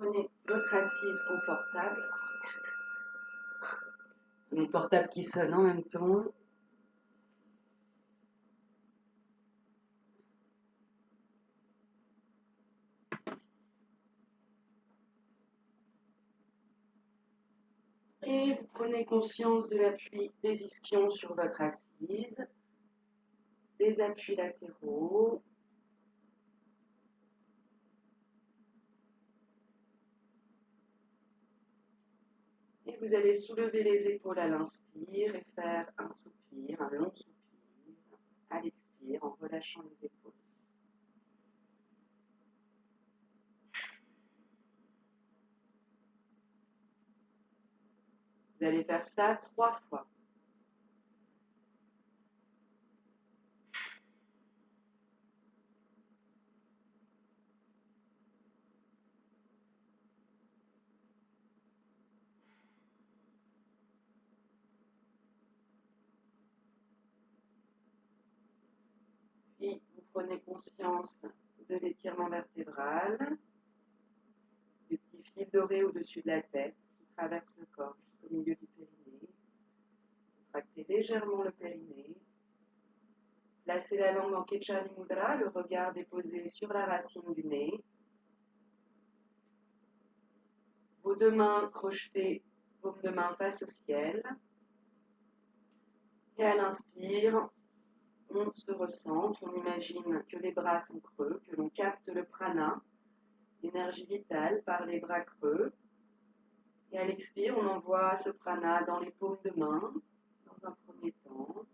Prenez votre assise confortable. Oh, merde. Mon portable qui sonne en même temps. Et vous prenez conscience de l'appui des ischions sur votre assise, des appuis latéraux. Et vous allez soulever les épaules à l'inspire et faire un soupir, un long soupir à l'expire en relâchant les épaules. Vous allez faire ça 3 fois. Puis vous prenez conscience de l'étirement vertébral, des petits fils dorés au-dessus de la tête qui traversent le corps jusqu'au milieu du périnée. Contractez légèrement le périnée. Placez la langue en Kechari Mudra, le regard déposé sur la racine du nez. Vos 2 mains crochetées, paumes de main face au ciel. Et à l'inspire, on se recentre, on imagine que les bras sont creux, que l'on capte le prana, l'énergie vitale par les bras creux. Et à l'expire, on envoie ce prana dans les paumes de main, dans un premier temps.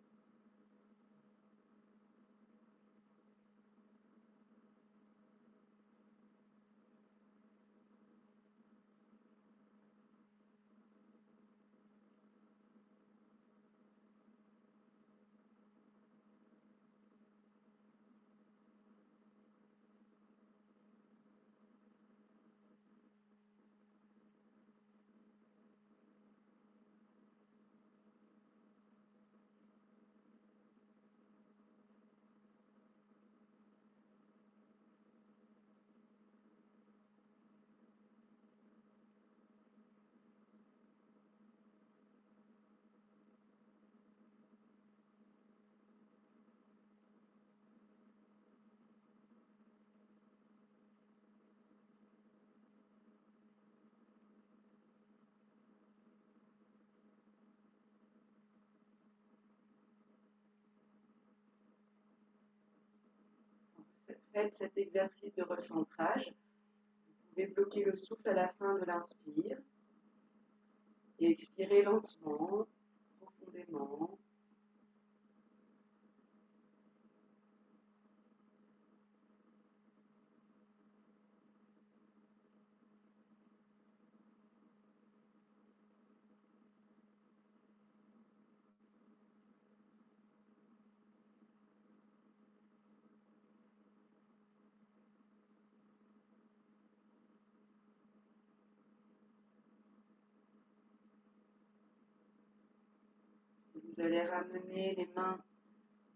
Faites cet exercice de recentrage. Vous pouvez bloquer le souffle à la fin de l'inspire et expirer lentement, profondément. Vous allez ramener les mains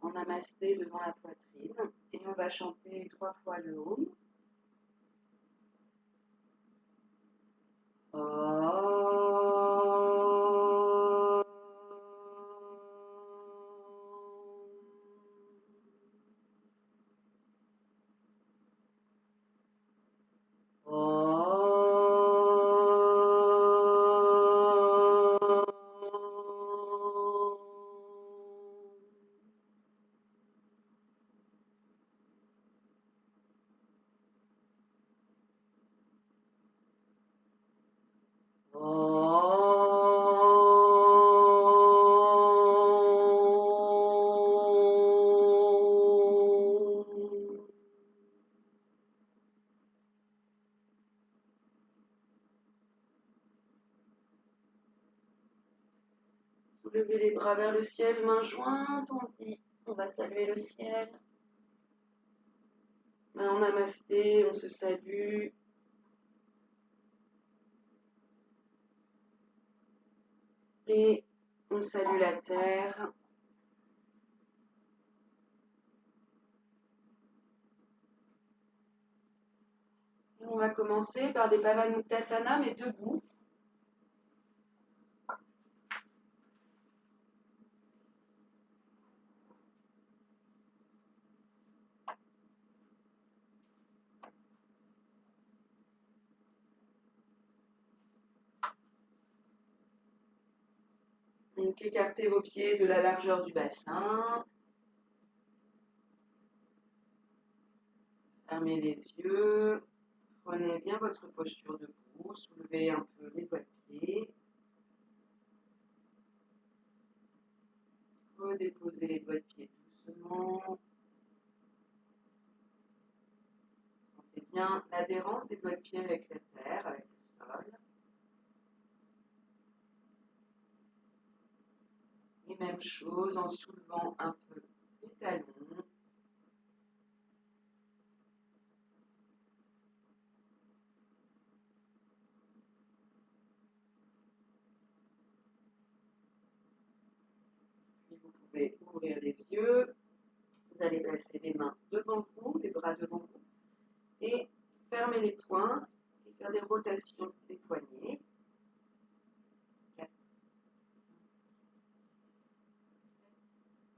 en namasté devant la poitrine et on va chanter 3 fois le Om. Soulevez les bras vers le ciel, mains jointes, on va saluer le ciel. Main en namasté, on se salue. Et on salue la terre. On va commencer par des Pavanuttasana, mais debout. Donc écartez vos pieds de la largeur du bassin. Fermez les yeux. Prenez bien votre posture debout. Soulevez un peu les doigts de pied. Redéposez les doigts de pied doucement. Sentez bien l'adhérence des doigts de pied avec la terre, avec le sol. Et même chose en soulevant un peu les talons. Puis vous pouvez ouvrir les yeux. Vous allez placer les mains devant vous, les bras devant vous. Et fermer les poings et faire des rotations des poignets. 4, 5,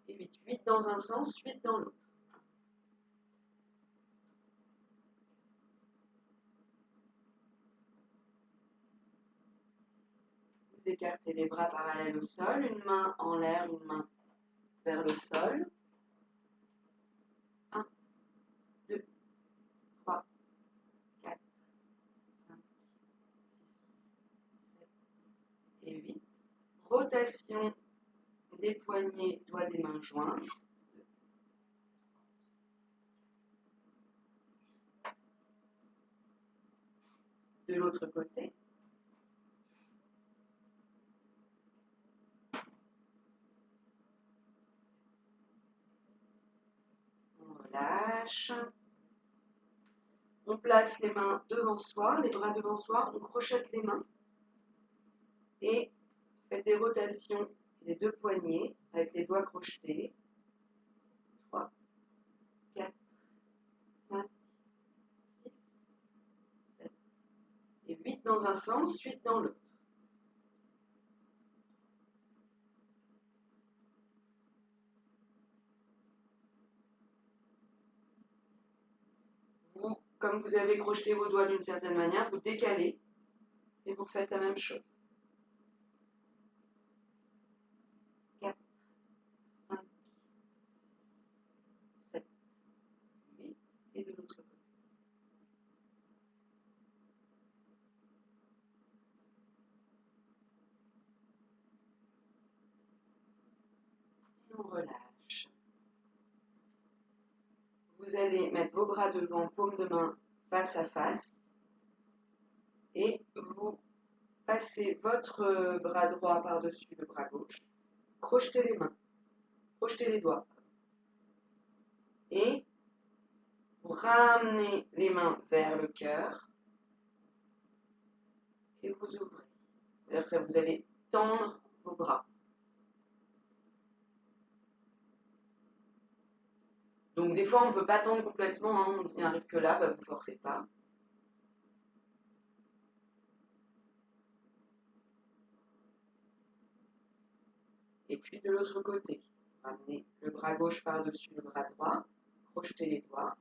7 et 8. 8 dans un sens, 8 dans l'autre. Vous écartez les bras parallèles au sol, une main en l'air, une main vers le sol. 1, 2, 3, 4, 5, 6, 7 et 8. Rotation des poignets, doigts des mains jointes. De l'autre côté. On relâche. On place les mains devant soi, les bras devant soi, on crochette les mains et faites des rotations des deux poignets avec les doigts crochetés. 3, 4, 5, 6, 7 et 8 dans un sens, 8 dans l'autre. Vous, comme vous avez crocheté vos doigts d'une certaine manière, vous décalez et vous faites la même chose. 4, 5, 7, 8 et de l'autre côté. Et on relâche. Vous allez mettre vos bras devant, paume de main face à face et vous passez votre bras droit par-dessus le bras gauche, crochetez les mains, crochetez les doigts et vous ramenez les mains vers le cœur et vous ouvrez. C'est-à-dire que ça, vous allez tendre vos bras. Donc des fois on ne peut pas tendre complètement, hein, on n'y arrive que là, bah, vous ne forcez pas. Et puis de l'autre côté, ramenez le bras gauche par-dessus le bras droit, crochetez les doigts.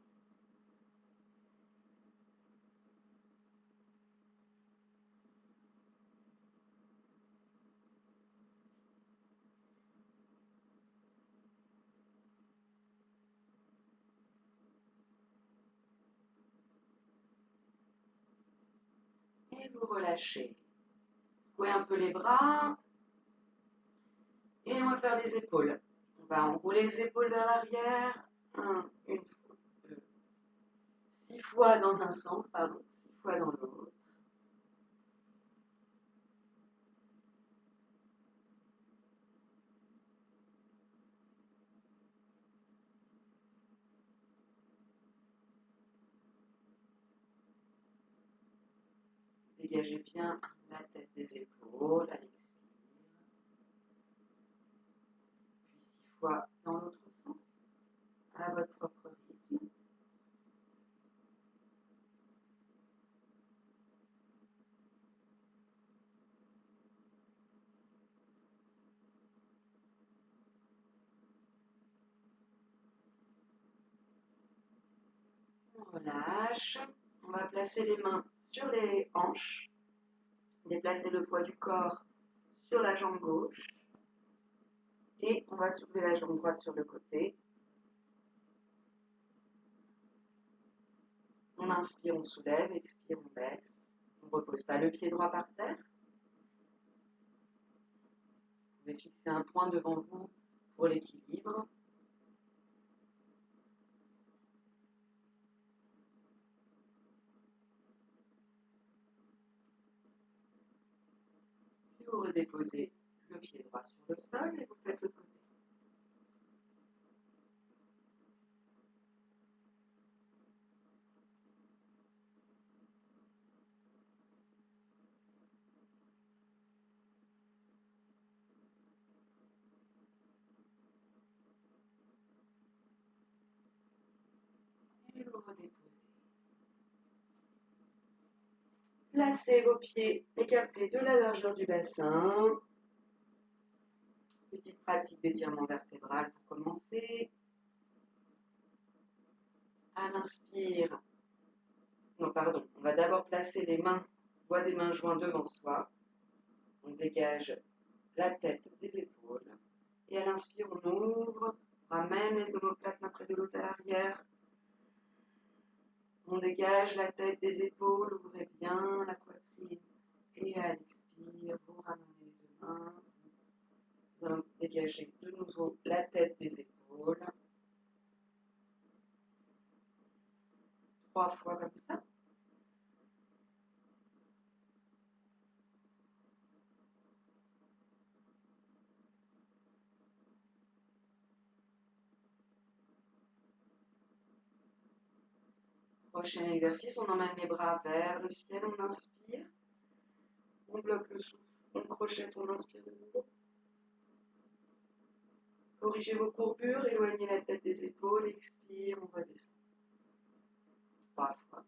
Et vous relâchez. Secouez un peu les bras. Et on va faire les épaules. On va enrouler les épaules vers l'arrière. 6 fois dans un sens, 6 fois dans l'autre. Dégagez bien la tête des épaules. Allez, expire. Puis 6 fois dans l'autre sens, à votre propre rythme. relâche. On va placer les mains sur les hanches, déplacer le poids du corps sur la jambe gauche et on va soulever la jambe droite sur le côté. On inspire, on soulève, expire, on baisse. On ne repose pas le pied droit par terre. Vous pouvez fixer un point devant vous pour l'équilibre. Puis vous redéposez le pied droit sur le sol et vous faites l'autre côté. Et vous redéposez. Placez vos pieds écartés de la largeur du bassin. Petite pratique d'étirement vertébral pour commencer. À l'inspire, non pardon, on va d'abord placer les mains, doigts des mains joints devant soi. On dégage la tête des épaules. Et à l'inspire, on ouvre, ramène les omoplates l'un près de l'autre à l'arrière. On dégage la tête des épaules, ouvrez bien la poitrine. Et à l'expire, vous ramenez les deux mains. Vous dégagez de nouveau la tête des épaules. 3 fois comme ça. Prochain exercice, on emmène les bras vers le ciel, on inspire. On bloque le souffle, on crochette, on inspire de nouveau. Corrigez vos courbures, éloignez la tête des épaules, expire, on redescend. 3 fois.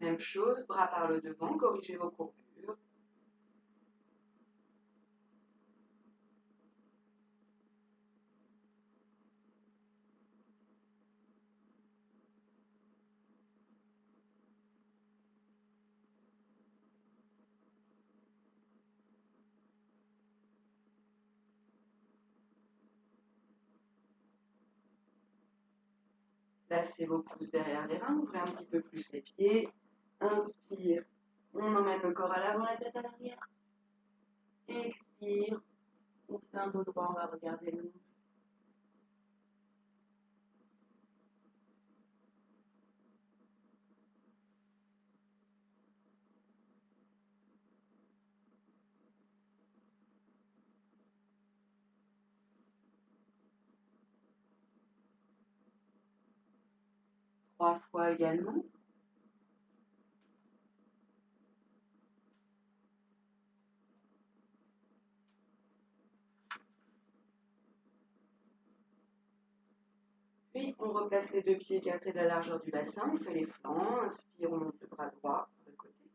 Même chose, bras par le devant, corrigez vos courbures. Placez vos pouces derrière les reins, ouvrez un petit peu plus les pieds. Inspire, on emmène le corps à l'avant, la tête à l'arrière. Expire, on fait un dos droit, on va regarder le nom. Trois fois également. Puis on replace les deux pieds écartés de la largeur du bassin, on fait les flancs, inspire, on monte le bras droit sur le côté.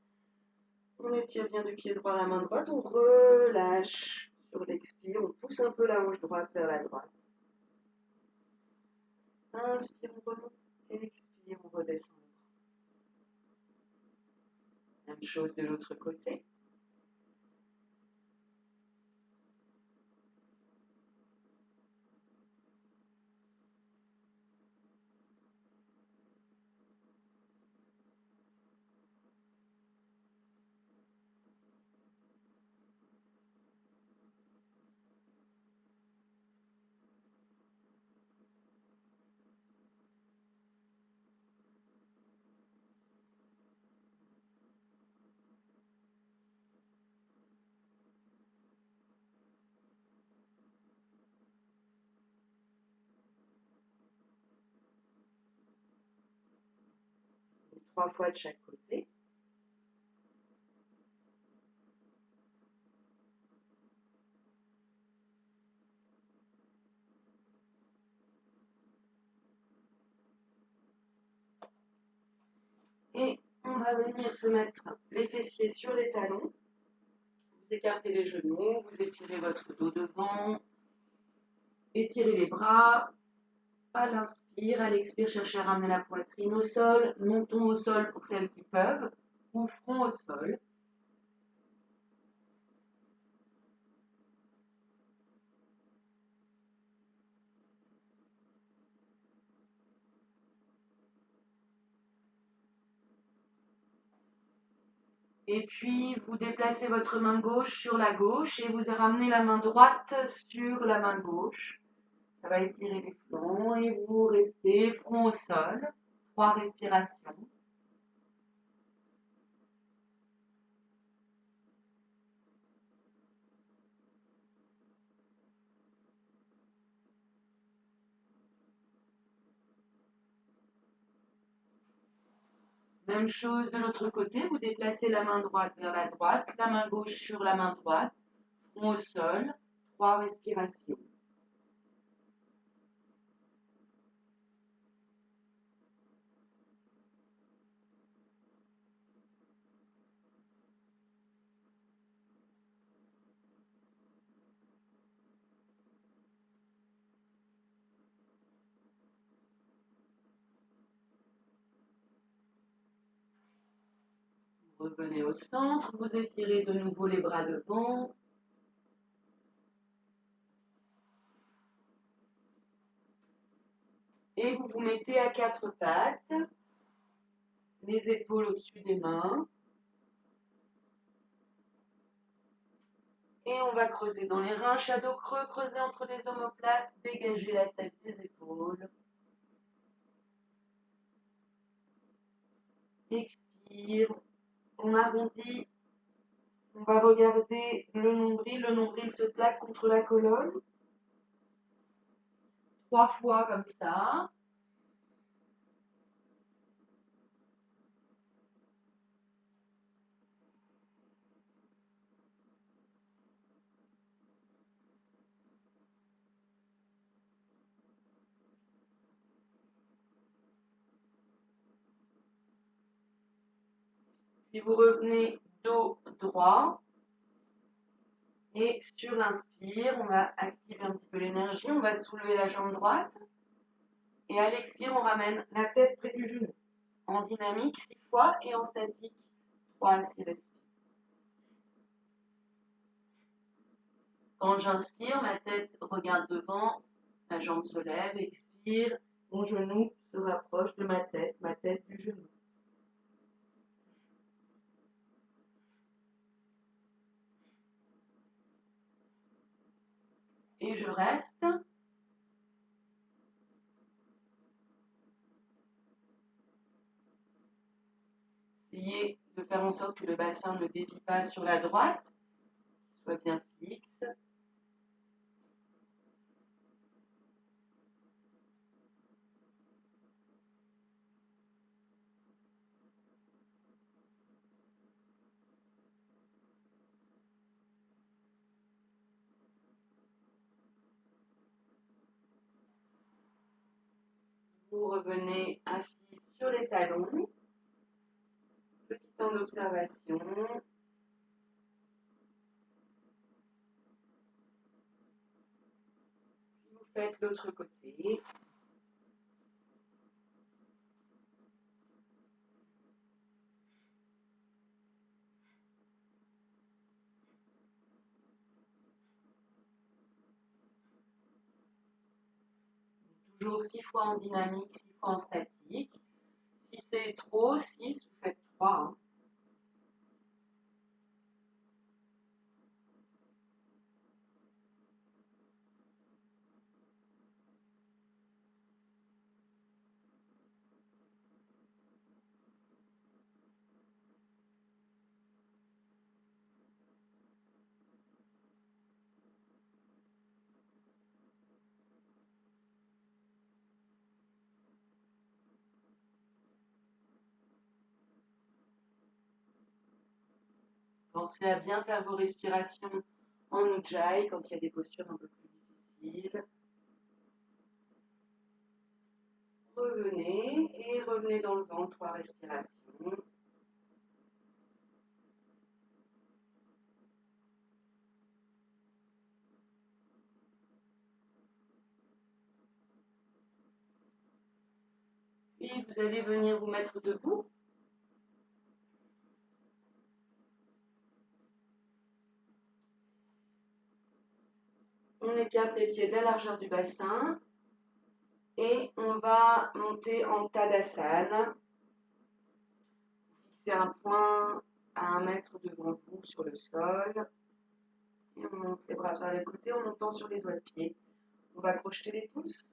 On étire bien du pied droit à la main droite, on relâche sur l'expire, on pousse un peu la hanche droite vers la droite. Inspire, on remonte, expire, on redescend. Même chose de l'autre côté. Trois fois de chaque côté. va venir se mettre les fessiers sur les talons. Vous écartez les genoux, vous étirez votre dos devant, étirez les bras. À l'inspire, à l'expire, cherchez à ramener la poitrine au sol. Montons au sol pour celles qui peuvent, ou front au sol. Et puis, vous déplacez votre main gauche sur la gauche et vous ramenez la main droite sur la main gauche. Ça va étirer les flancs et vous restez front au sol. 3 respirations. Même chose de l'autre côté, vous déplacez la main droite vers la droite, la main gauche sur la main droite, front au sol. 3 respirations. Revenez au centre, vous étirez de nouveau les bras devant. Et vous vous mettez à 4 pattes, les épaules au-dessus des mains. Et on va creuser dans les reins, shadow creux, creuser entre les omoplates, dégager la tête des épaules. Expire, on arrondit, on va regarder le nombril se plaque contre la colonne. 3 fois comme ça. Puis vous revenez dos droit. Et sur l'inspire, on va activer un petit peu l'énergie. On va soulever la jambe droite. Et à l'expire, on ramène la tête près du genou. En dynamique 6 fois et en statique 3 6 respire. Quand j'inspire, ma tête regarde devant, ma jambe se lève, expire, mon genou se rapproche de ma tête du genou. Et je reste. Essayez de faire en sorte que le bassin ne dévie pas sur la droite, qu'il soit bien fixe. Vous revenez assis sur les talons. Petit temps d'observation. Puis vous faites l'autre côté. Toujours 6 fois en dynamique, 6 fois en statique. Si c'est trop, 6, vous faites 3. Hein. Pensez à bien faire vos respirations en Ujjayi quand il y a des postures un peu plus difficiles. Revenez et revenez dans le ventre, 3 respirations. Puis vous allez venir vous mettre debout. On écarte les pieds de la largeur du bassin et on va monter en Tadasana. Fixez un point à 1 mètre devant vous sur le sol. Et on monte les bras vers les côtés en montant sur les doigts de pied. On va crocheter les pouces.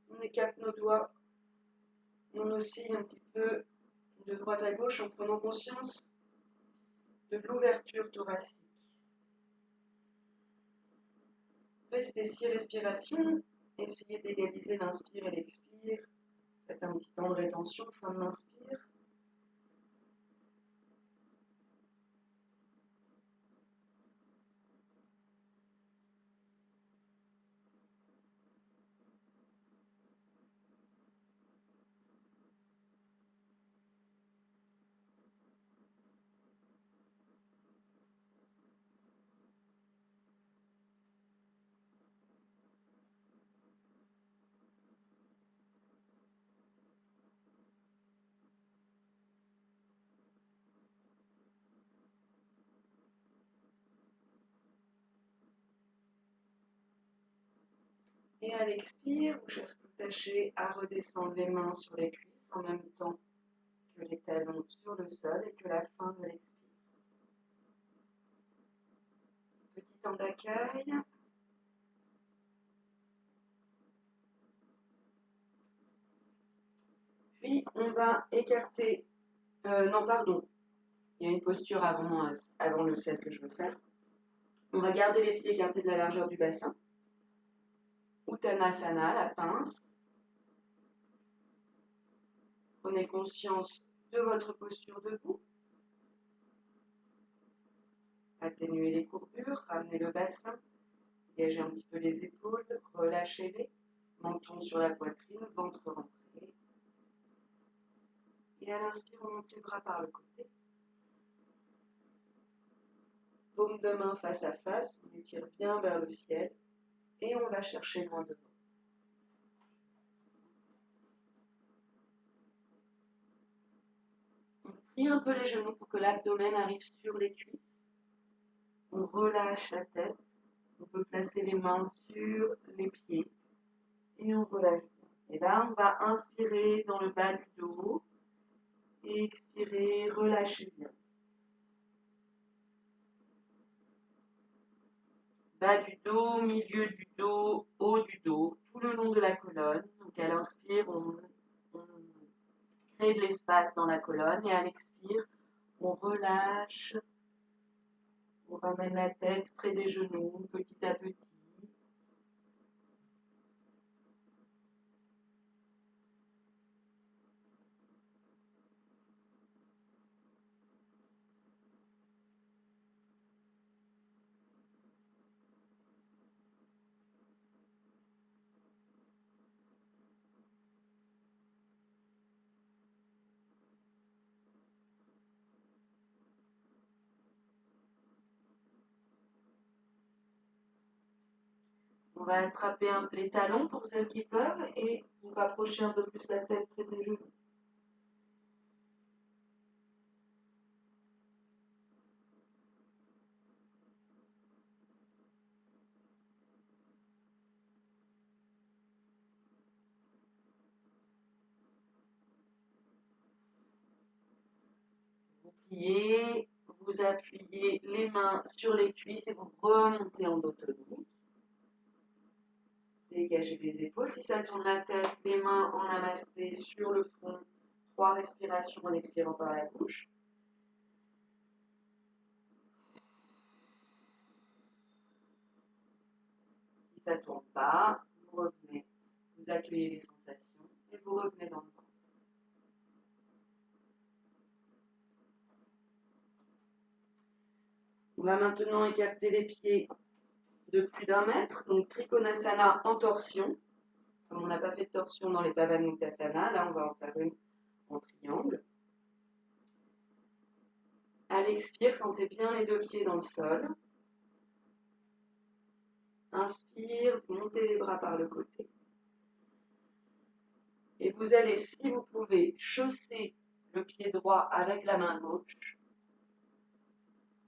On écarte nos doigts. On oscille un petit peu de droite à gauche en prenant conscience de l'ouverture thoracique. Restez 6 respirations. Essayez d'égaliser l'inspire et l'expire. Faites un petit temps de rétention, fin de l'inspire. Et à l'expire, vous tâchez à redescendre les mains sur les cuisses en même temps que les talons sur le sol et que la fin de l'expire. Petit temps d'accueil. Puis on va écarter. Non, pardon. Il y a une posture avant celle que je veux faire. On va garder les pieds écartés de la largeur du bassin. Uttanasana, la pince. Prenez conscience de votre posture debout. Atténuez les courbures, ramenez le bassin, dégagez un petit peu les épaules, relâchez-les. Menton sur la poitrine, ventre rentré. Et à l'inspire, on monte les bras par le côté. Paume de main face à face, on étire bien vers le ciel. Et on va chercher loin devant. On plie un peu les genoux pour que l'abdomen arrive sur les cuisses. On relâche la tête. On peut placer les mains sur les pieds. Et on relâche bien. Et là, on va inspirer dans le bas du dos. Et expirer, relâchez bien. Bas du dos, milieu du dos, haut du dos, tout le long de la colonne. Donc à l'inspire, on crée de l'espace dans la colonne et à l'expire, on relâche, on ramène la tête près des genoux petit à petit. On va attraper les talons pour celles qui peuvent et vous rapprocher un peu plus la tête près des genoux. Vous pliez, vous appuyez les mains sur les cuisses et vous remontez en dos tonique. Dégagez les épaules. Si ça tourne la tête, les mains en namasté sur le front. 3 respirations en expirant par la bouche. Si ça ne tourne pas, vous revenez. Vous accueillez les sensations et vous revenez dans le ventre. On va maintenant écarter les pieds de plus d'1 mètre. Donc Trikonasana en torsion. Comme on n'a pas fait de torsion dans les Pavanuttasana, là on va en faire une en triangle. À l'expire, sentez bien les 2 pieds dans le sol. Inspire, montez les bras par le côté. Et vous allez, si vous pouvez, chausser le pied droit avec la main gauche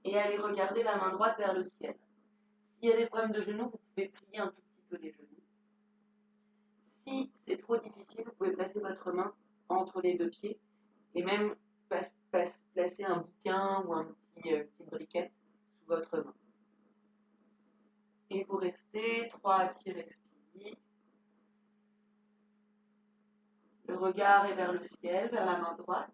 et aller regarder la main droite vers le ciel. S'il y a des problèmes de genoux, vous pouvez plier un tout petit peu les genoux. Si c'est trop difficile, vous pouvez placer votre main entre les deux pieds et même placer un bouquin ou petite briquette sous votre main. Et vous restez 3 à 6 respires. Le regard est vers le ciel, vers la main droite.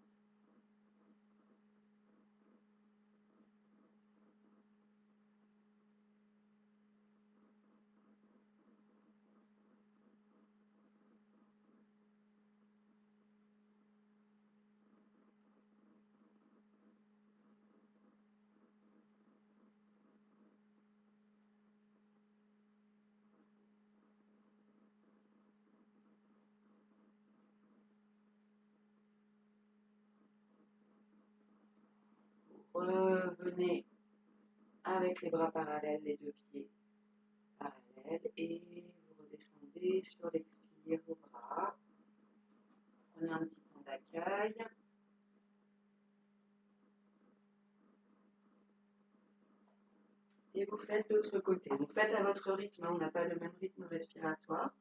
Revenez avec les bras parallèles, les deux pieds parallèles et vous redescendez sur l'expire vos bras. Prenez un petit temps d'accueil. Et vous faites l'autre côté. Vous faites à votre rythme, on n'a pas le même rythme respiratoire.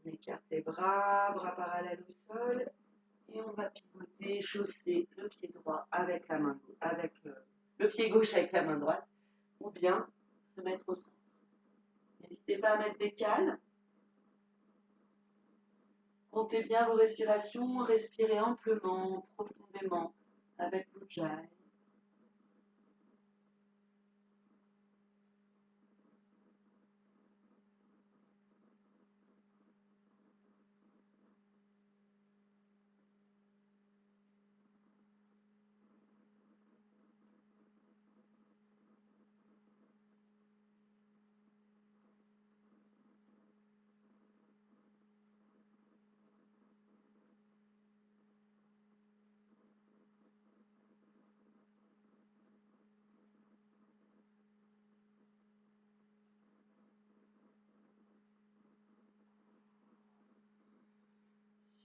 On écarte les bras, bras parallèles au sol. Et on va pivoter, chausser le pied droit avec la main gauche, avec le pied gauche avec la main droite, ou bien se mettre au centre. N'hésitez pas à mettre des cales. Comptez bien vos respirations, respirez amplement, profondément, avec l'Ujjayi.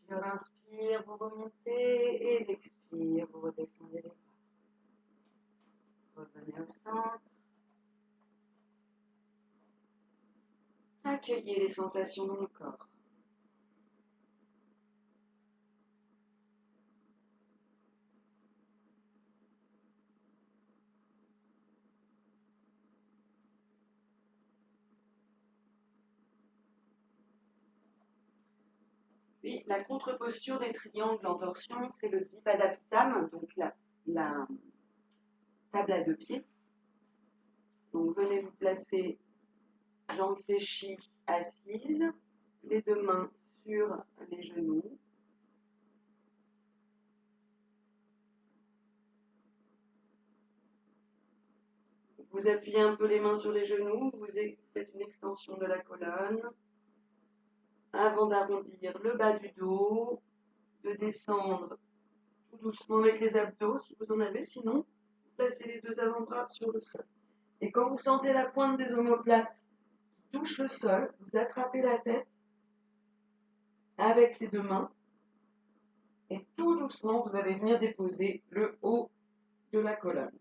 Sur l'inspire, vous remontez et l'expire, vous redescendez les bras. Revenez au centre. Accueillez les sensations dans le corps. Puis la contre-posture des triangles en torsion, c'est le Dvipadapittam, donc la table à deux pieds. Donc venez vous placer jambes fléchies, assises, les deux mains sur les genoux. Vous appuyez un peu les mains sur les genoux, vous faites une extension de la colonne avant d'arrondir le bas du dos, de descendre tout doucement avec les abdos si vous en avez, sinon placez les deux avant-bras sur le sol. Et quand vous sentez la pointe des omoplates qui touche le sol, vous attrapez la tête avec les deux mains et tout doucement vous allez venir déposer le haut de la colonne.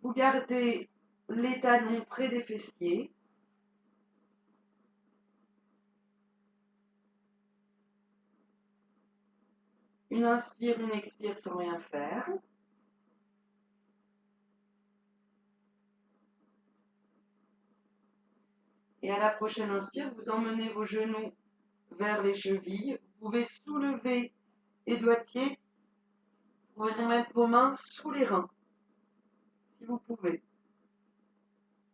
Vous gardez les talons près des fessiers. Une inspire, une expire sans rien faire. Et à la prochaine inspire, vous emmenez vos genoux vers les chevilles. Vous pouvez soulever les doigts de pied pour venir mettre vos mains sous les reins, si vous pouvez.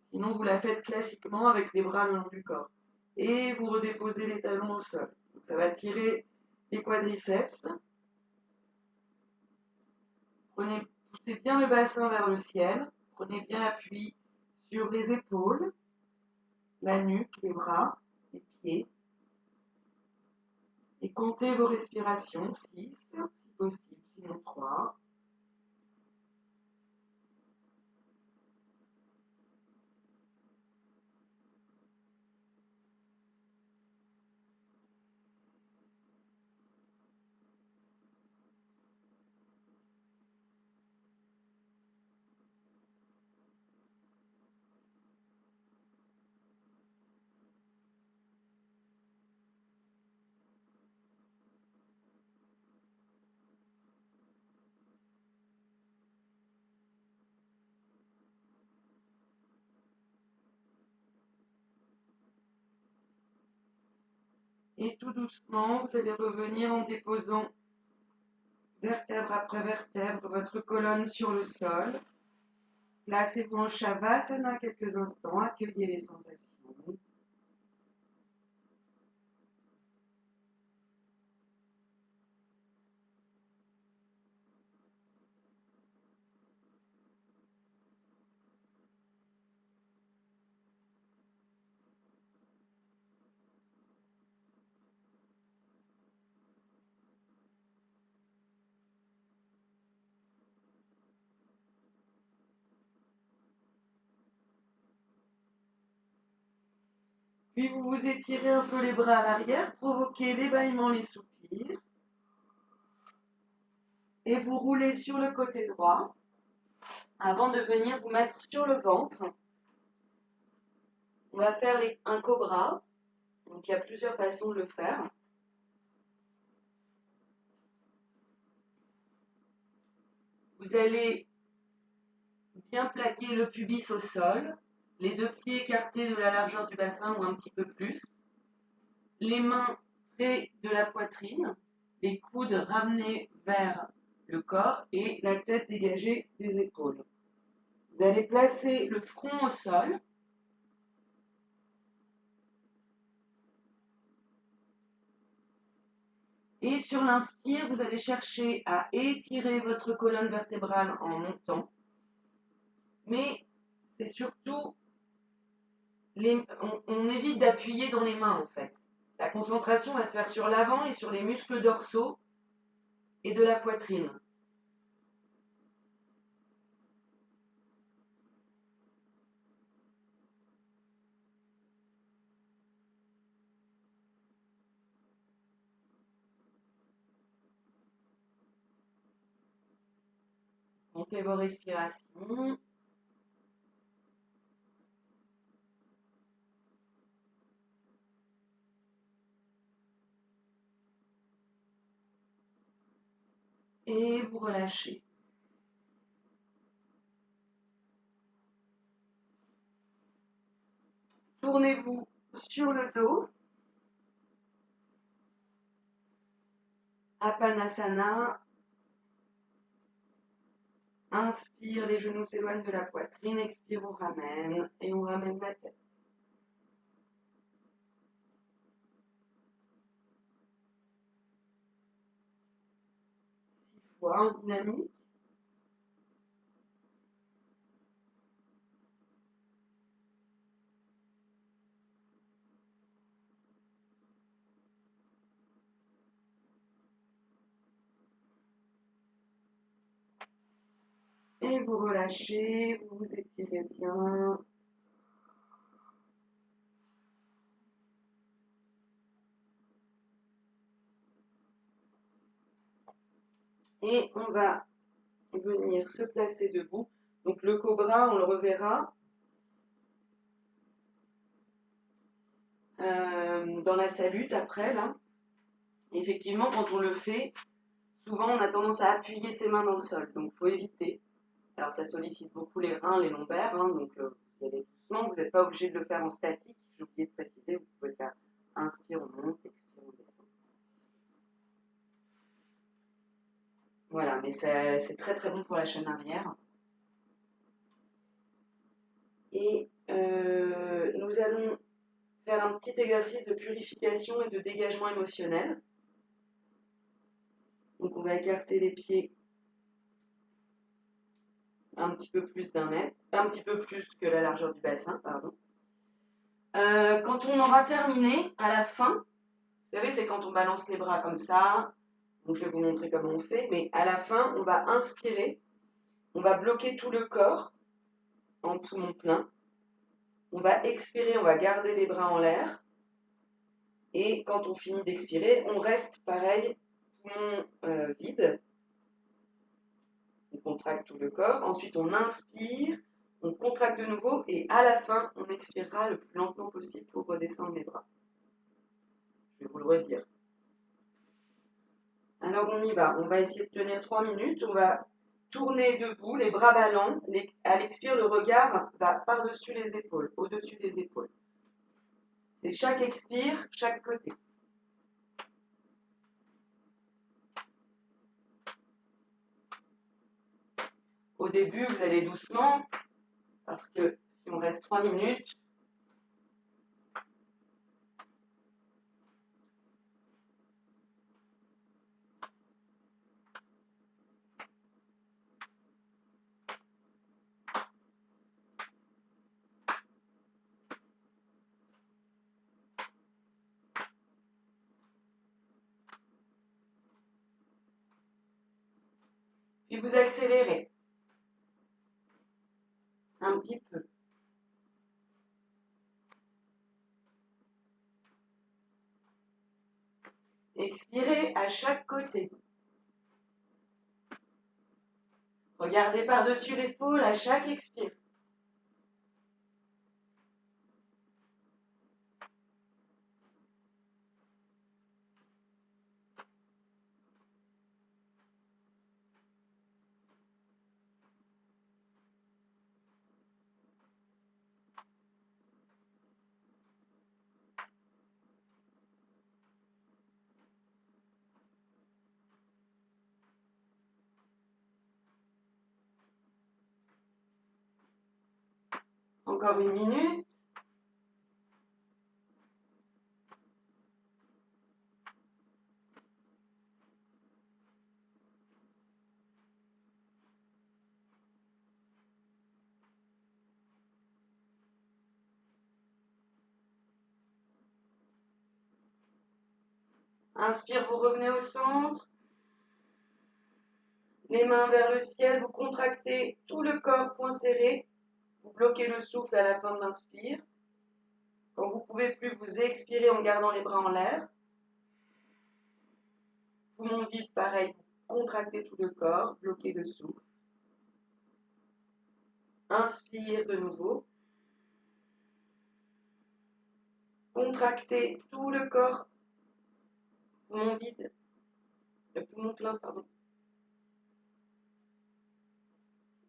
Sinon, vous la faites classiquement avec les bras le long du corps. Et vous redéposez les talons au sol. Donc, ça va tirer les quadriceps. Poussez bien le bassin vers le ciel. Prenez bien appui sur les épaules, la nuque, les bras, les pieds. Et comptez vos respirations, 6, si possible, sinon 3. Et tout doucement, vous allez revenir en déposant vertèbre après vertèbre votre colonne sur le sol. Placez-vous en Shavasana quelques instants, accueillez les sensations. Puis vous vous étirez un peu les bras à l'arrière, provoquez les bâillements, les soupirs. Et vous roulez sur le côté droit avant de venir vous mettre sur le ventre. On va faire un cobra. Donc il y a plusieurs façons de le faire. Vous allez bien plaquer le pubis au sol, les deux pieds écartés de la largeur du bassin ou un petit peu plus, les mains près de la poitrine, les coudes ramenés vers le corps et la tête dégagée des épaules. Vous allez placer le front au sol. Et sur l'inspire, vous allez chercher à étirer votre colonne vertébrale en montant. Mais c'est surtout, on évite d'appuyer dans les mains en fait. La concentration va se faire sur l'avant et sur les muscles dorsaux et de la poitrine. Montez vos respirations. Et vous relâchez. Tournez-vous sur le dos. Apanasana. Inspire, les genoux s'éloignent de la poitrine. Expire, on ramène. Et on ramène la tête. 6 fois en dynamique. Et vous relâchez, vous vous étirez bien. Et on va venir se placer debout. Donc le cobra, on le reverra dans la salute après, là. Effectivement, quand on le fait, souvent on a tendance à appuyer ses mains dans le sol. Donc il faut éviter. Alors ça sollicite beaucoup les reins, les lombaires. Donc vous y allez doucement. Vous n'êtes pas obligé de le faire en statique. J'ai oublié de préciser, vous pouvez faire inspire, on monte, expire, on descend. Voilà, mais c'est très très bon pour la chaîne arrière. Et nous allons faire un petit exercice de purification et de dégagement émotionnel. Donc on va écarter les pieds un petit peu plus d'1 mètre, un petit peu plus que la largeur du bassin, pardon. Quand on aura terminé, à la fin, vous savez, c'est quand on balance les bras comme ça. Donc je vais vous montrer comment on fait, mais à la fin, on va inspirer, on va bloquer tout le corps en poumon plein. On va expirer, on va garder les bras en l'air. Et quand on finit d'expirer, on reste pareil, poumon vide. On contracte tout le corps. Ensuite, on inspire, on contracte de nouveau. Et à la fin, on expirera le plus lentement possible pour redescendre les bras. Je vais vous le redire. Alors, on y va. On va essayer de tenir 3 minutes. On va tourner debout, les bras ballants. À l'expire, le regard va par-dessus les épaules, au-dessus des épaules. C'est chaque expire, chaque côté. Au début, vous allez doucement, parce que si on reste 3 minutes, puis vous accélérez un petit peu. Expirez à chaque côté. Regardez par-dessus l'épaule à chaque expire. Encore 1 minute. Inspire, vous revenez au centre. Les mains vers le ciel, vous contractez tout le corps, poing serré. Vous bloquez le souffle à la fin de l'inspire. Quand vous ne pouvez plus, vous expirez en gardant les bras en l'air. Poumon vide, pareil, contractez tout le corps, bloquez le souffle. Inspire de nouveau. Contractez tout le corps. Poumon vide. Poumon plein, pardon.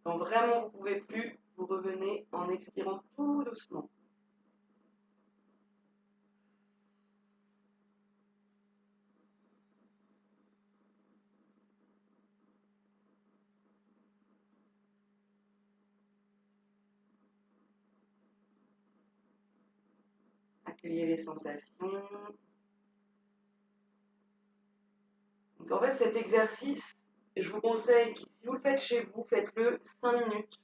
Quand vraiment vous ne pouvez plus, vous revenez en expirant tout doucement. Accueillez les sensations. Donc en fait, cet exercice, je vous conseille, si vous le faites chez vous, faites-le 5 minutes.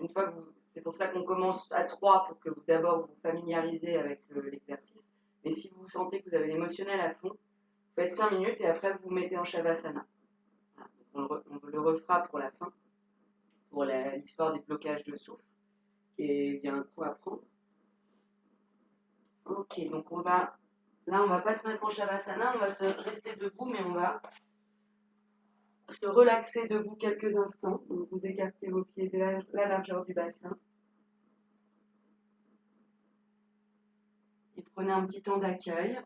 Une fois que c'est pour ça qu'on commence à 3 pour que vous d'abord vous familiarisez avec l'exercice. Mais si vous sentez que vous avez l'émotionnel à fond, vous faites 5 minutes et après vous vous mettez en Shavasana. Voilà. On le refera pour la fin, pour l'histoire des blocages de souffle, qui est bien un coup à prendre. Ok, donc là on va pas se mettre en Shavasana, on va se rester debout, mais on va se relaxer debout quelques instants. Donc vous écartez vos pieds de la largeur du bassin. Et prenez un petit temps d'accueil.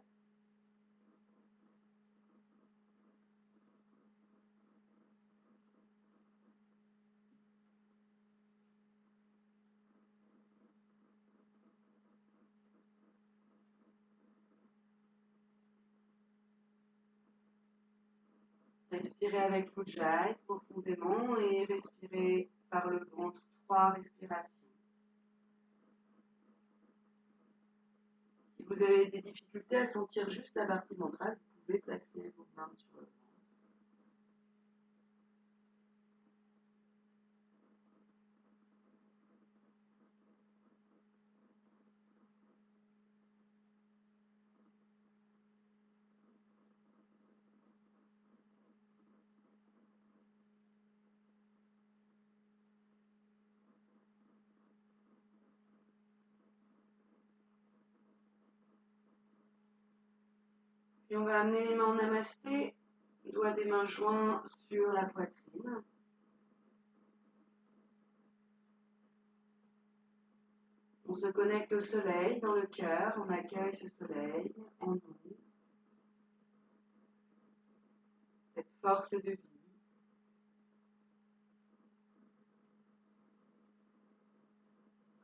Respirez avec l'Ujjayi profondément et respirez par le ventre 3 respirations. Si vous avez des difficultés à sentir juste la partie ventrale, vous pouvez placer vos mains sur le ventre. Puis on va amener les mains en namasté, doigts des mains joints sur la poitrine. On se connecte au soleil dans le cœur, on accueille ce soleil en nous. Cette force de vie.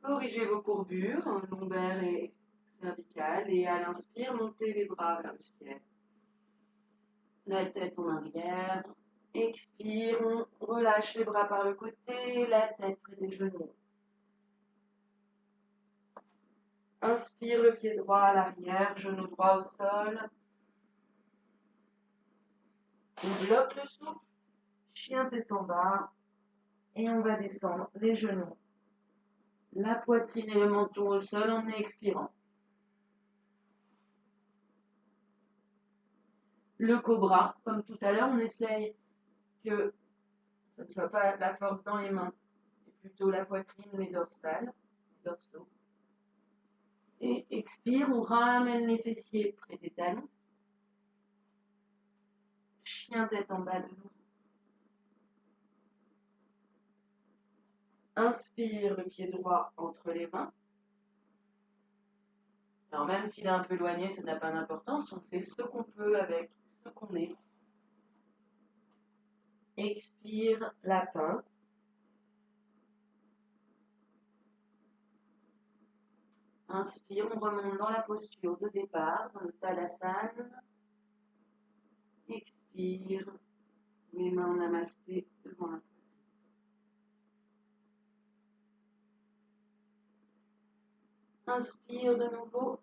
Corrigez vos courbures, lombaires et cervicales, et à l'inspire, montez les bras vers le ciel. la tête en arrière. Expire, on relâche les bras par le côté, la tête près des genoux. Inspire le pied droit à l'arrière, genou droit au sol. On bloque le souffle, chien tête en bas. Et on va descendre les genoux, la poitrine et le menton au sol en expirant. Le cobra, comme tout à l'heure, on essaye que ce ne soit pas la force dans les mains, mais plutôt la poitrine, les dorsales, les dorsaux. Et expire, on ramène les fessiers près des talons. Chien tête en bas de nouveau. Inspire, le pied droit entre les mains. Alors même s'il est un peu éloigné, ça n'a pas d'importance, on fait ce qu'on peut avec ce qu'on est. Expire, la pince. Inspire, on remonte dans la posture de départ, dans le Tadasana. Expire, les mains en namasté devant la poitrine. Inspire de nouveau.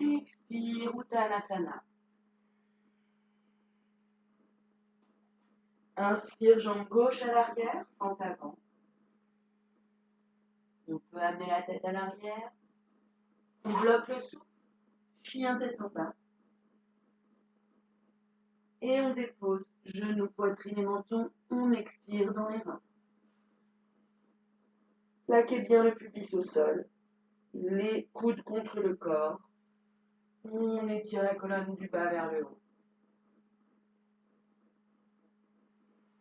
Expire, Uttanasana. Inspire, jambe gauche à l'arrière, fente avant. On peut amener la tête à l'arrière. On bloque le souffle, chien tête en bas. Et on dépose genoux, poitrine et menton. On expire dans les mains. Plaquez bien le pubis au sol. Les coudes contre le corps. On étire la colonne du bas vers le haut.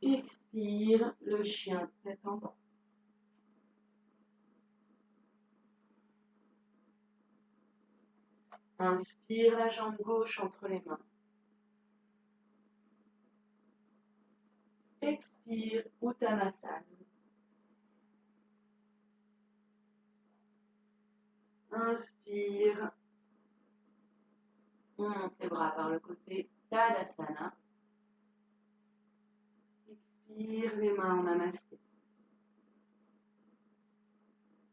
Expire, le chien tête en bas. Inspire, la jambe gauche entre les mains. Expire, Uttanasana. Inspire. On monte les bras par le côté, Tadasana. Expire, les mains en namasté.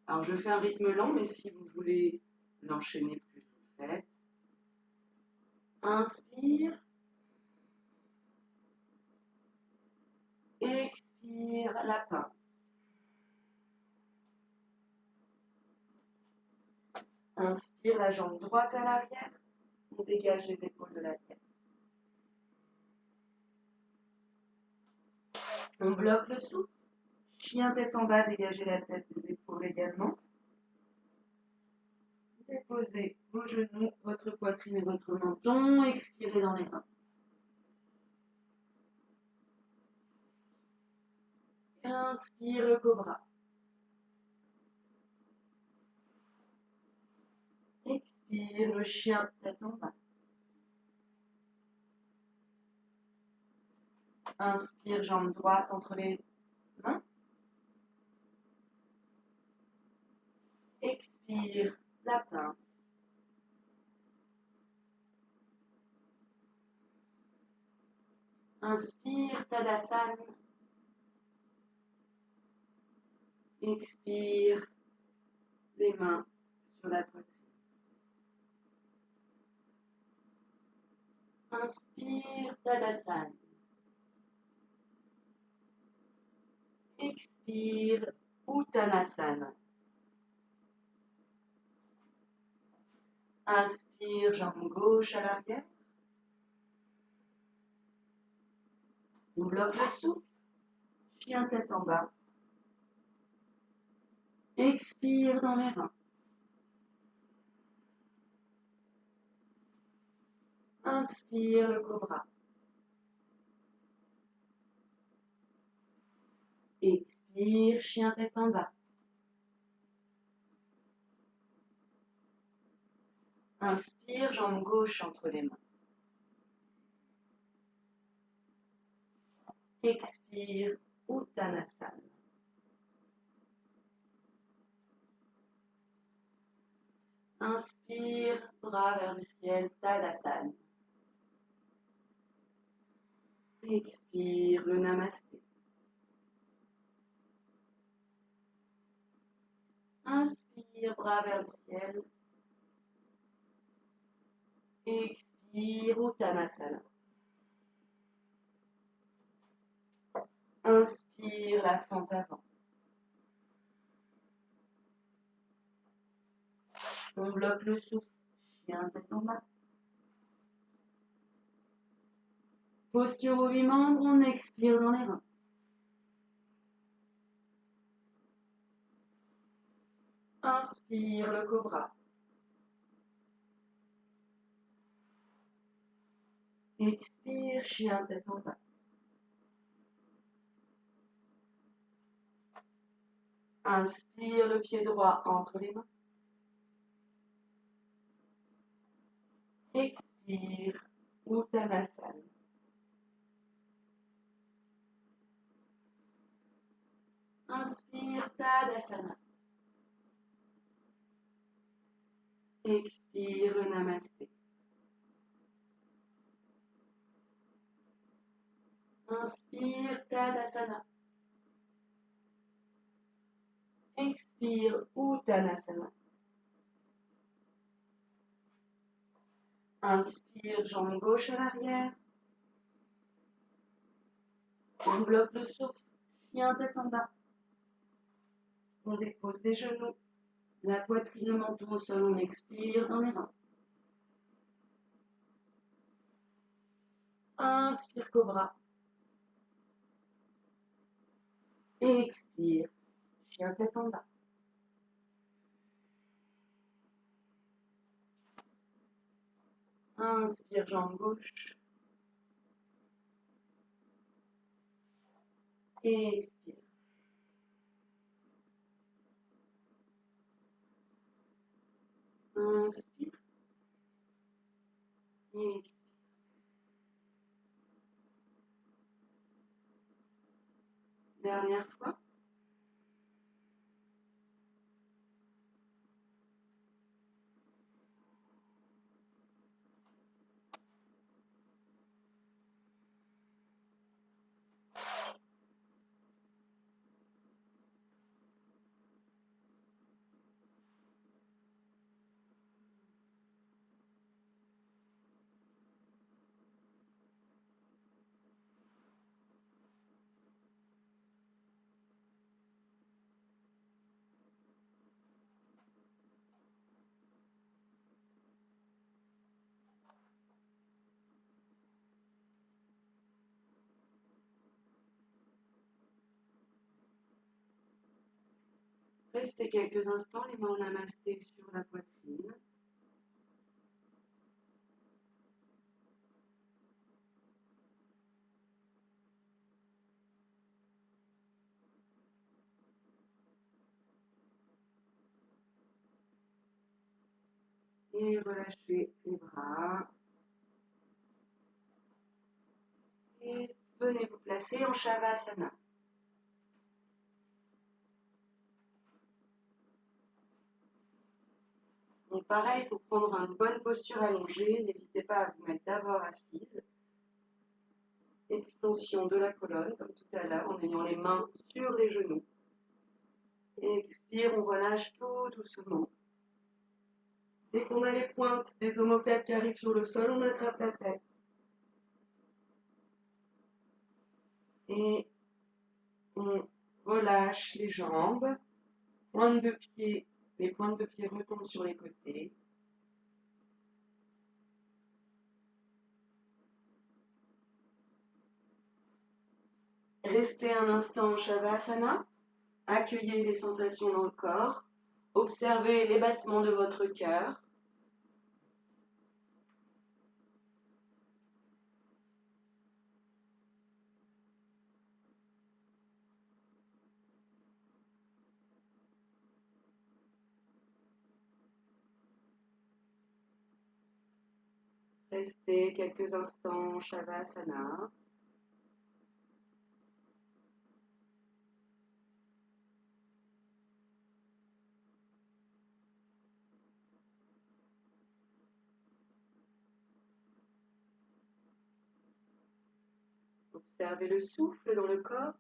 Alors je fais un rythme lent, mais si vous voulez l'enchaîner plus, vous le faites. Inspire. Expire, la pince. Inspire, la jambe droite à l'arrière. On dégage les épaules de la tête. On bloque le souffle. Chien tête en bas, dégagez la tête des épaules également. Déposez vos genoux, votre poitrine et votre menton. Expirez dans les mains. Inspire le cobra. Expire le chien tête en bas. Inspire, jambe droite entre les mains. Expire, la pince. Inspire, Tadasana. Expire, les mains sur la poitrine. Inspire, Tadasana. Expire, Uttanasana. Inspire, jambe gauche à l'arrière. On bloque le souffle. Chien tête en bas. Expire dans les reins. Inspire le cobra. Expire, chien tête en bas. Inspire, jambe gauche entre les mains. Expire, Uttanasana. Inspire, bras vers le ciel, Tadasana. Expire le namasté. Inspire, bras vers le ciel. Expire, Uttanasana. Inspire la fente avant. On bloque le souffle. Chien tête en bas. Posture aux 8 membres, on expire dans les reins. Inspire le cobra. Expire, chien tête en bas. Inspire le pied droit entre les mains. Expire, Uttanasana. Inspire, Tadasana. Expire le namasté. Inspire, Tadasana. Expire, Uttanasana. Inspire, jambe gauche à l'arrière. On bloque le souffle, chien tête en bas. On dépose les genoux, la poitrine, le menton au sol, on expire dans les reins. Inspire, cobra. Expire, chien tête en bas. Inspire, jambe gauche. Expire. Inspire. Expire. Dernière fois. Restez quelques instants, les mains en namasté sur la poitrine. Et relâchez les bras. Et venez vous placer en Shavasana. Donc pareil, pour prendre une bonne posture allongée, n'hésitez pas à vous mettre d'abord assise. Extension de la colonne, comme tout à l'heure, en ayant les mains sur les genoux. Expire, on relâche tout doucement. Dès qu'on a les pointes des omoplates qui arrivent sur le sol, on attrape la tête. Et on relâche les jambes. Pointe de pied, les pointes de pied retombent sur les côtés. Restez un instant en Shavasana. Accueillez les sensations dans le corps. Observez les battements de votre cœur. Restez quelques instants en Shavasana. Observez le souffle dans le corps.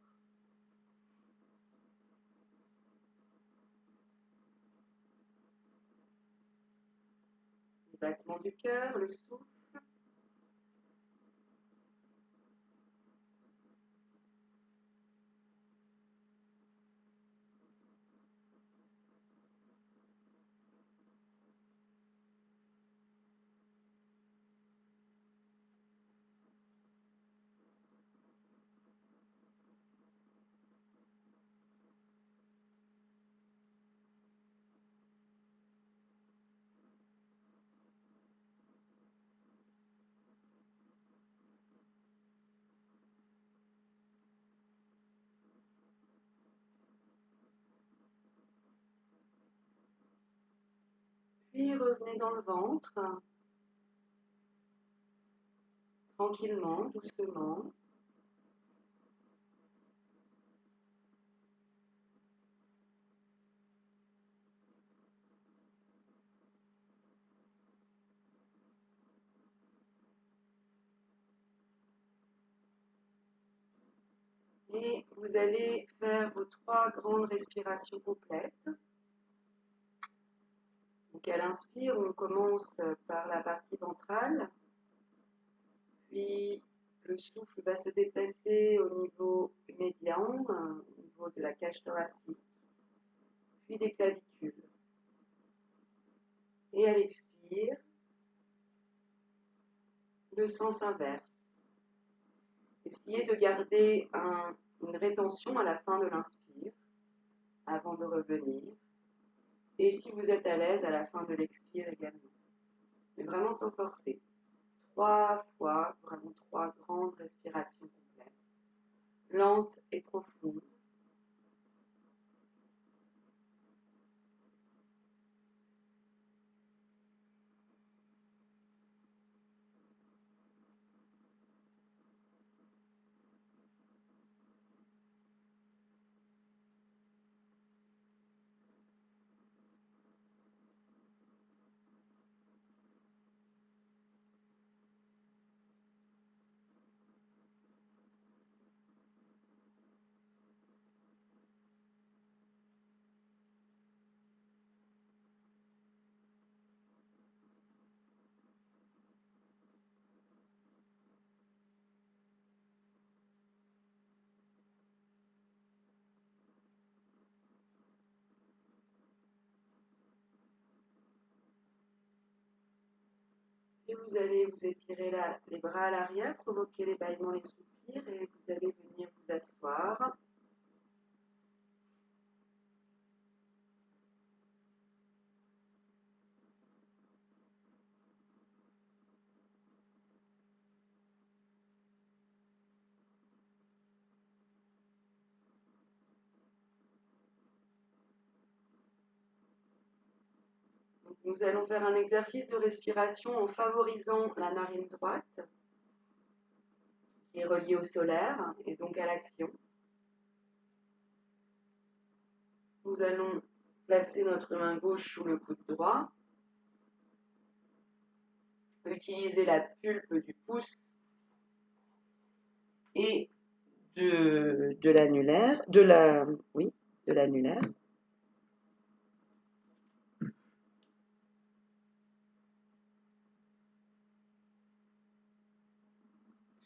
Les battements du cœur, le souffle. Puis revenez dans le ventre, tranquillement, doucement. Et vous allez faire vos 3 grandes respirations complètes. Donc à l'inspire, on commence par la partie ventrale, puis le souffle va se déplacer au niveau médian, au niveau de la cage thoracique, puis des clavicules. Et à l'expire, le sens inverse. Essayez de garder une rétention à la fin de l'inspire, avant de revenir. Et si vous êtes à l'aise, à la fin de l'expire également. Mais vraiment sans forcer. 3 fois, vraiment 3 grandes respirations complètes, lentes et profondes. Et vous allez vous étirer les bras à l'arrière, provoquer les bâillements, les soupirs, et vous allez venir vous asseoir. Donc, nous allons faire un exercice de respiration en favorisant la narine droite, qui est reliée au solaire et donc à l'action. Nous allons placer notre main gauche sous le coude droit, utiliser la pulpe du pouce et de l'annulaire, de l'annulaire.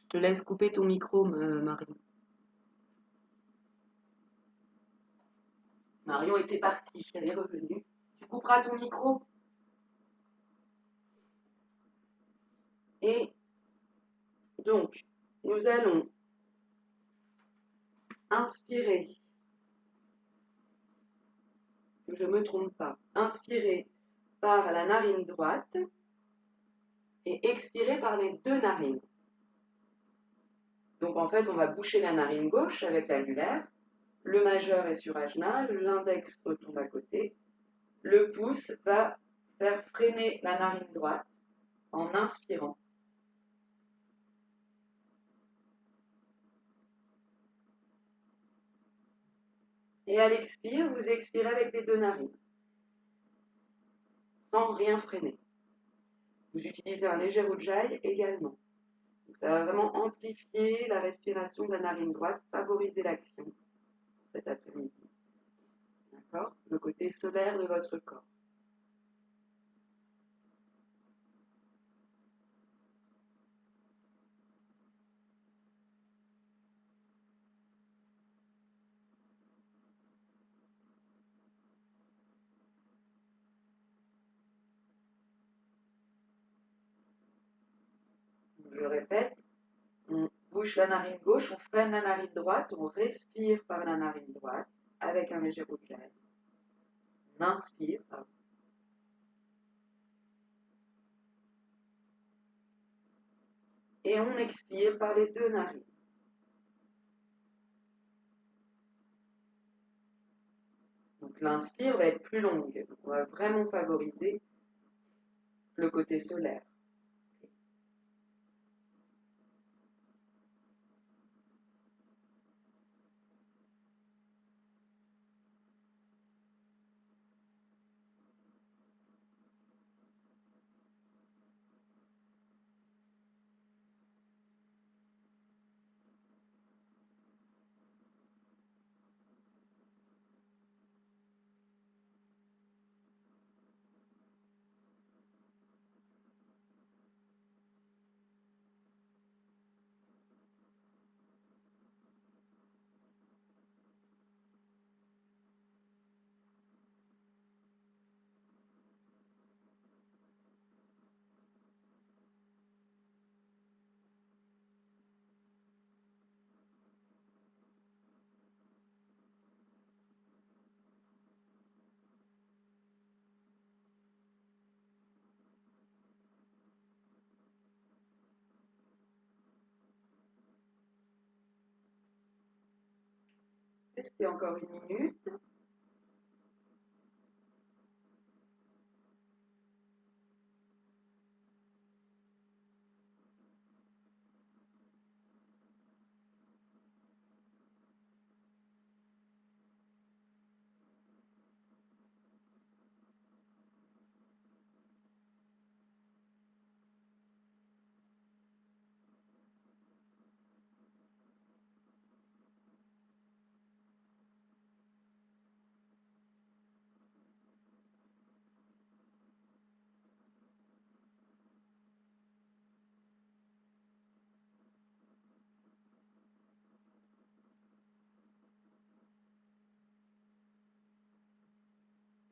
Je te laisse couper ton micro, Marie. Marion était partie, elle est revenue. Tu couperas ton micro. Et donc, nous allons inspirer, que je ne me trompe pas, inspirer par la narine droite et expirer par les 2 narines. Donc en fait, on va boucher la narine gauche avec l'annulaire, le majeur est sur ajna, l'index retombe à côté, le pouce va faire freiner la narine droite en inspirant. Et à l'expire, vous expirez avec les 2 narines, sans rien freiner. Vous utilisez un léger ujjayi également. Donc Donc ça va vraiment amplifier la respiration de la narine droite, favoriser l'action pour cet après-midi. D'accord? Le côté solaire de votre corps. Je répète, on bouche la narine gauche, on freine la narine droite, on respire par la narine droite avec un léger bout de lèvres. On inspire. Et on expire par les deux narines. Donc l'inspire va être plus longue. On va vraiment favoriser le côté solaire. Restez encore une minute.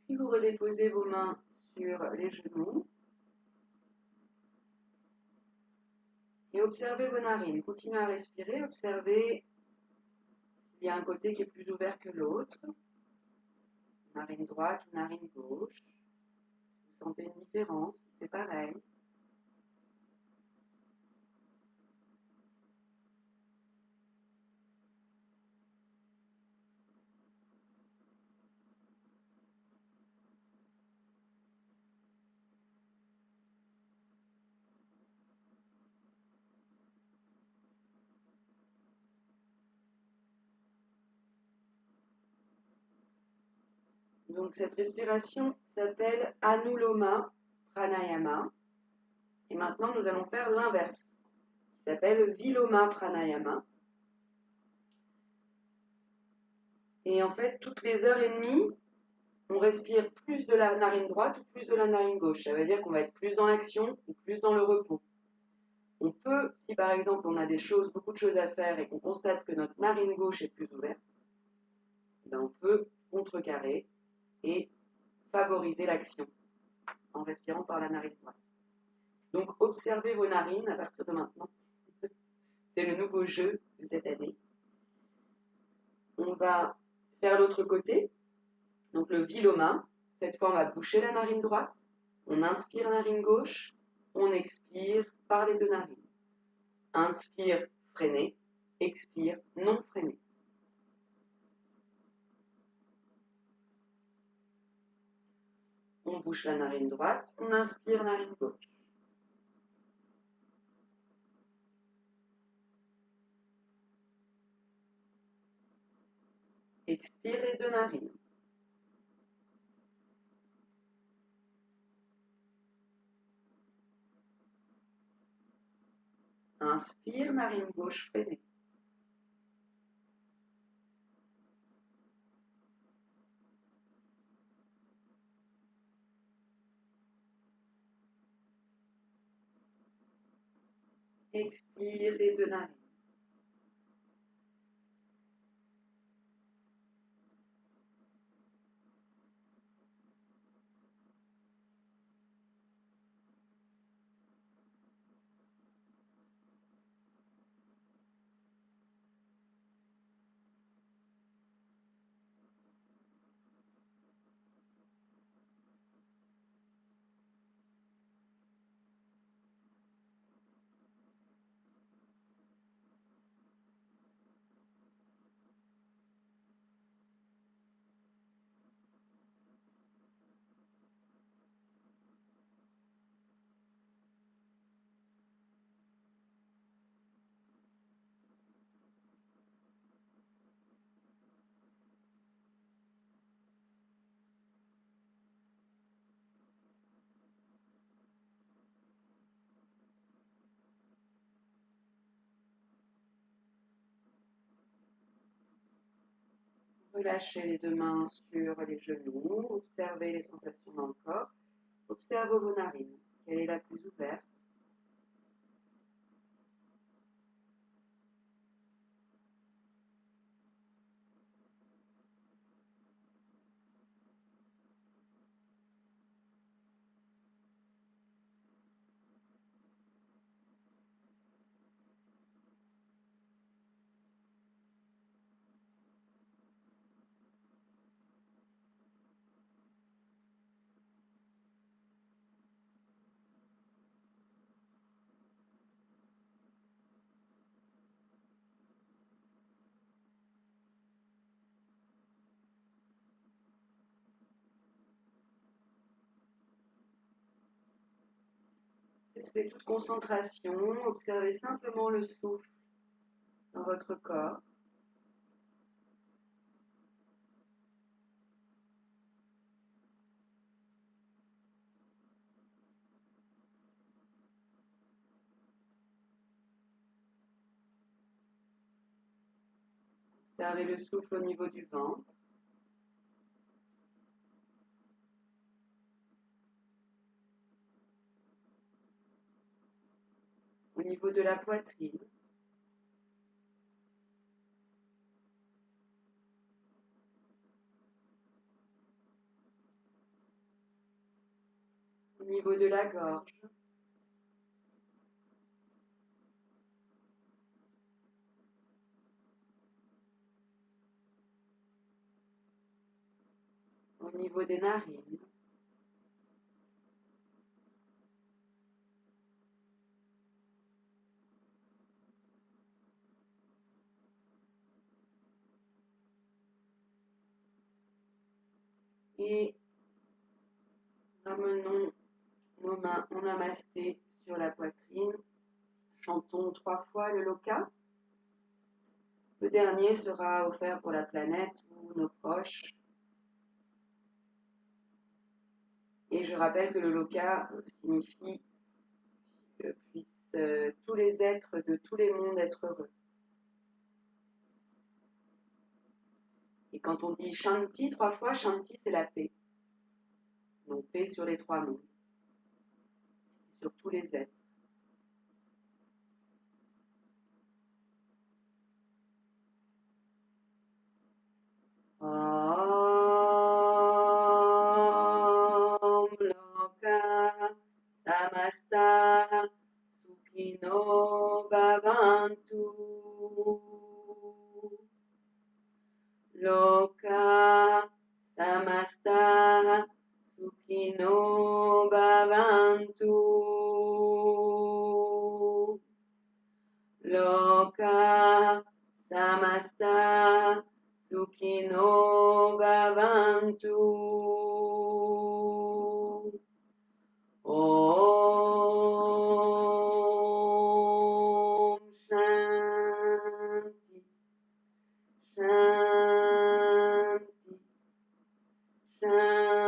Puis vous redéposez vos mains sur les genoux. Et observez vos narines. Continuez à respirer. Observez s'il y a un côté qui est plus ouvert que l'autre. Narine droite ou narine gauche. Vous sentez une différence, c'est pareil. Donc cette respiration s'appelle Anuloma Pranayama. Et maintenant nous allons faire l'inverse, qui s'appelle Viloma Pranayama. Et en fait, toutes les heures et demie, on respire plus de la narine droite ou plus de la narine gauche. Ça veut dire qu'on va être plus dans l'action ou plus dans le repos. On peut, si par exemple on a beaucoup de choses à faire et qu'on constate que notre narine gauche est plus ouverte, ben on peut contrecarrer et favoriser l'action en respirant par la narine droite. Donc observez vos narines à partir de maintenant. C'est le nouveau jeu de cette année. On va faire l'autre côté, donc le viloma. Cette fois on va boucher la narine droite, on inspire narine gauche, on expire par les deux narines. Inspire, freiné, expire, non freiné. On bouche la narine droite, on inspire narine gauche. Expire les deux narines. Inspire, narine gauche freinée. Expire les deux narines. Relâchez les deux mains sur les genoux, observez les sensations dans le corps, observez vos narines, quelle est la plus ouverte. Cessez toute concentration, observez simplement le souffle dans votre corps. Observez le souffle au niveau du ventre. Au niveau de la poitrine. Au niveau de la gorge. Au niveau des narines. Et ramenons nos mains en namasté sur la poitrine. Chantons 3 fois le loka. Le dernier sera offert pour la planète ou nos proches. Et je rappelle que le loka signifie que puissent tous les êtres de tous les mondes être heureux. Et quand on dit Shanti 3 fois, Shanti c'est la paix. Donc paix sur les 3 mondes, sur tous les êtres. Om Loka Samasta Sukhino Bhavantu. Loka Samasta Sukhino Bhavantu. Loka Samasta Sukhino Bhavantu. Om Shanti, Shanti, Shanti.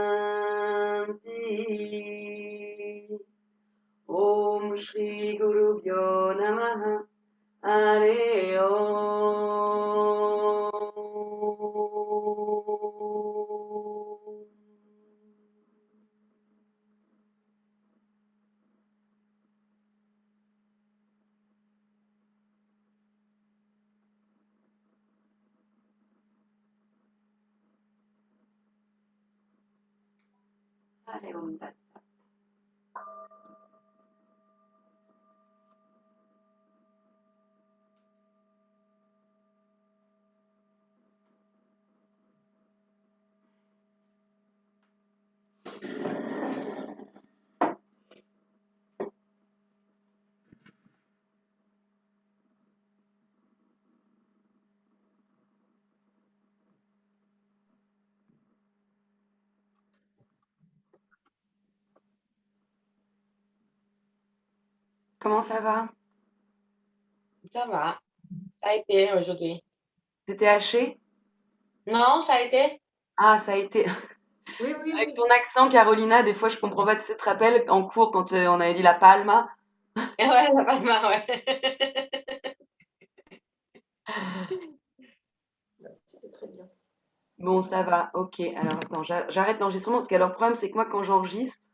Om Shri Gurubhyo Namaha. Allez, on date. Comment ça va? Ça va. Ça a été aujourd'hui. T'étais haché? Non, ça a été? Ah, ça a été. Oui, oui, Avec oui. ton accent, Carolina, des fois je comprends pas. Tu sais, te rappelles en cours quand on avait dit la palma? Ouais, ça va mal, ouais. C'était très bien. Bon, ça va, ok. Alors attends, j'arrête l'enregistrement parce que alors, le problème c'est que moi quand j'enregistre,